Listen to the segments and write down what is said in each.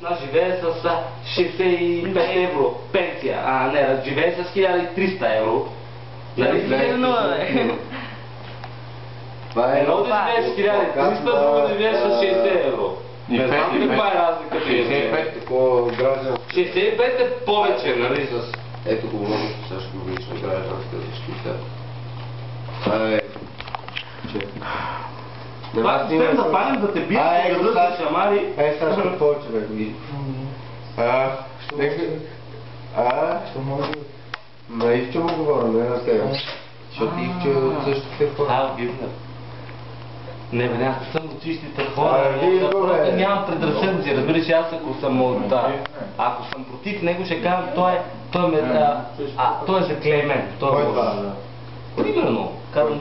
нас живее с 65 евро пенсия, а не, живее с 1300 евро. Нали? Едно да живее с 1300, друго да живее с 60 евро. Не знам каква е разликата. 65 такова гражданство. 65 е повече, нали? Ето го много също лично гражданска защита. Това ще да панем да те бият, да дадат шамари. Сега ще повече бе го види. Що може? На Ивчо му говоря, не на тебе. Защото Ивчо е от същите хора. Видно. Не бе, аз съм от чистите хора, просто нямам предразсъдъци, разбираш, аз ако съм против него, ще кажам, той е заклеймен. Кой това? Примерно, казвам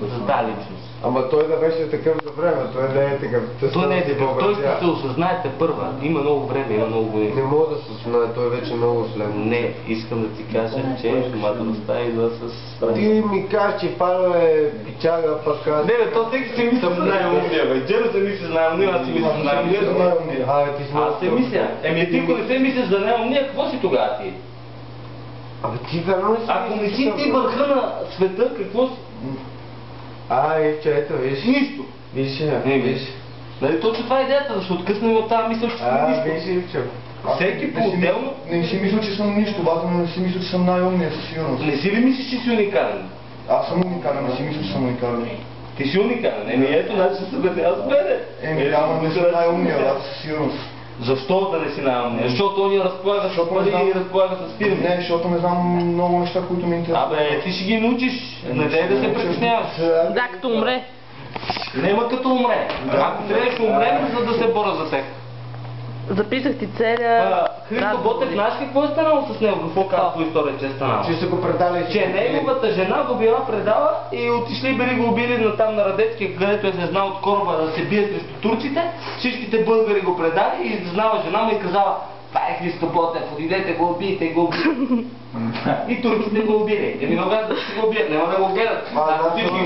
за тази личност. Ама той да беше такъв за време, той не е такъв. Той не е такъв, той ще се осъзнаете първа. Има много време, има много години. Не мога да се осъзнае, той вече много след. Не, искам да ти кажа, че домателността идва с... Ти ми кажеш, че Павел е пичага, пък аз... Не бе, то всеки се мисли за най-умния бе. Джеро се мисли за най-умния, аз си мисля за най-умния. Аз се мисля. Ти ако не се мислиш за най-умния, какво си тогава ти? Абе ти верно ли си? Ако не си ти върха на света, какво си? Ивчо, ето виж. Нищо. Виж, виж. Нали точно това е идеята, да се откъснем от тази мисъл, че съм нищо. Виж, Ивчо. Всеки по-отделно... Не си мисля, че съм нищо, база, но не си мисля, че съм най-умния със сигурност. Не си ли мислиш, че си уникален? Аз съм уникален, не си мисля, че съм уникален. Ти си уникален, ето, значи ще се бъде с мене. Ама не съм най-умния, да, със сигурност. Защо да не си най-умния? Защото он я разполага с пари и разполага с фирми. Не, защото не знам много неща, които ми интересуват. Абе, ти ще ги научиш, не дай да се притесняваш. Да, като умре. Нема като умре. Ако трябваше умрем, за да се боря за теб. Записах ти целя... Христо Ботев, знаеш какво е станало с него? Какво казва по история, че е станало? Че са го предали... Че неговата жена го била предала и отишли били го убили там на Радецкия, където е знал от кораба да се бие срещу турците. Всичките българи го предали и знала жена му и казала: това е Христо Ботев, отидете го убийте, го убийте. И турците го убили. Еми могат да си го убият, няма да го гледат. Ако всички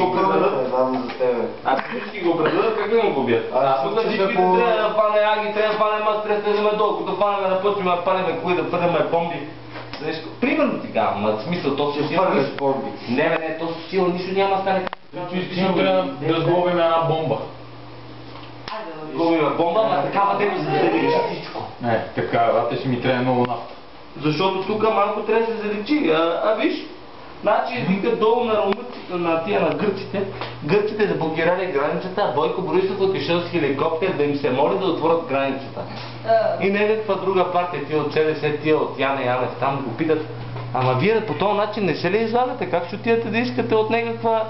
го предадат, как да му го убият? Тук всички трябва да фане Аги, трябва да фане Мас, трябва да вземе долу, като фанеме да почваме да палиме кои, да фърляме бомби. Примерно така, ама в смисъл, то със сила... бомби. Не, то със сила нищо няма да стане. Искаш трябва да сглобим една бомба. Сглобим бомба, ама такава демо за да заличи всичко. Не, така, ще ми трябва много нафта. Защото тук малко трябва да се заличи. Виж, значи викат долу на румъците, на гърците. Гърците заблокирали границата, а Бойко Борисов отишъл с хеликоптер да им се моли да отворят границата. И някаква друга партия, тия от СДС, тия от Яне Янев, там го питат: ама вие по този начин не се ли излагате? Как ще отидете да искате от някаква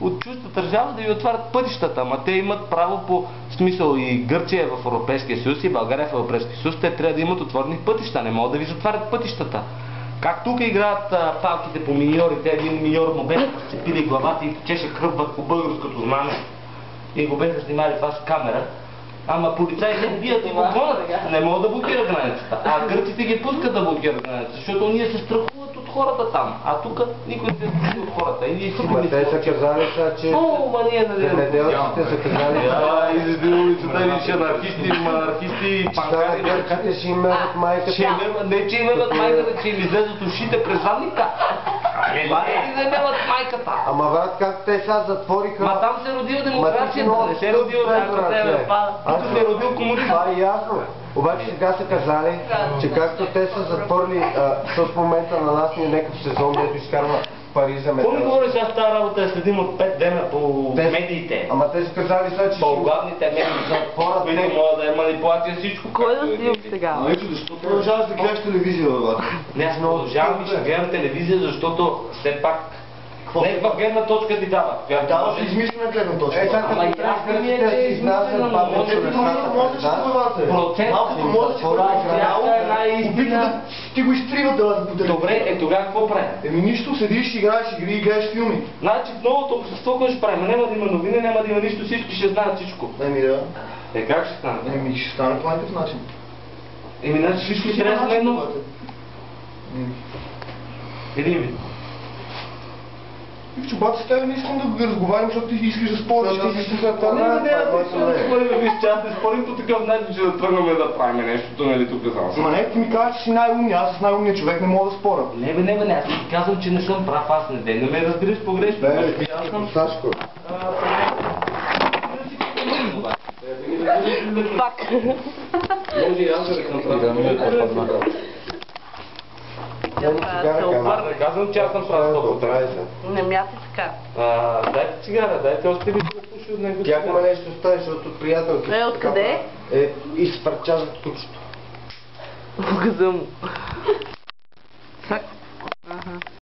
от чужда държава да ви отварят пътищата? Ама те имат право по смисъл, и Гърция е в Европейския съюз, и България е в Европейския съюз, те трябва да имат отворени пътища, не могат да ви затварят пътищата. Как тук играят палките по миньорите, един миньор му беха сцепили главата и течеше кръв върху българското знаме и го беха снимали това с камера. Ама полицаите бият и го гонят, не могат да блокират границата. А гърците ги пускат да блокират границата, защото ние се страхуват от хората там. А тук никой не се страхува от хората. И ние си те са казали сега, че... Земеделците са казали... Излезе улицата и ще анархисти, монархисти, панкари... Гърците ще им меват майката. Не, че им меват майката, че им излезат ушите през задника. Това не си замеват майката. Ама брат, как те сега затвориха... Ма там се родил демокрацията, не се родил тук се е родил комунизм. Това е ясно. Обаче сега са казали, че както те са затворили в момента на нас ни е някакъв сезон, дето изкарва пари за метал. Какво ми говориш, аз тази работа я следим от 5 дена по медиите. Ама те са казали сега, че... По-главните медии затворят, които могат да е манипулация всичко. Кой да снимам сега? Ето, защо продължаваш да гледаш телевизия, бе? Не, аз продължавам и ще гледам телевизия, защото все пак някаква гледна точка ти дава. Да, си измислена гледна точка. Ама ясно ми е, че е измислена, но можеш малкото може да си опита ти го изтриват да по телевизия. Добре, тогава какво правим? Еми нищо, седиш, играеш игри и гледаш филми. Значи в новото общество какво ще правим? Няма да има новини, няма да има нищо, всички ще знаят всичко. Еми да. Как ще стане? Еми ще стане по някакъв начин. Еми значи всички ще трябва да едно. Един вид. И в чубата с тебе не искам да го разговарям, защото ти искаш да спориш. Защото Ти си искаш за да това. Не, виж, че аз не спорим по такъв начин, че да тръгнем да правим нещо, нали тук само. Ма не, ти ми казваш, че си най-умният, аз с най-умният човек не мога да споря. Не, аз ти казвам, че не съм прав, аз не ме разбираш погрешно. Аз съм... Сашко. Пак. Може и аз да съм прав. Тя ми цигара се кама. Аз не казвам, че аз съм прав. Добра е за. Не мятай така. Дайте цигара, дайте още ви да пуши от него. Тя има нещо стане, защото приятелки... Откъде? Изпърча за тучето. Показвам.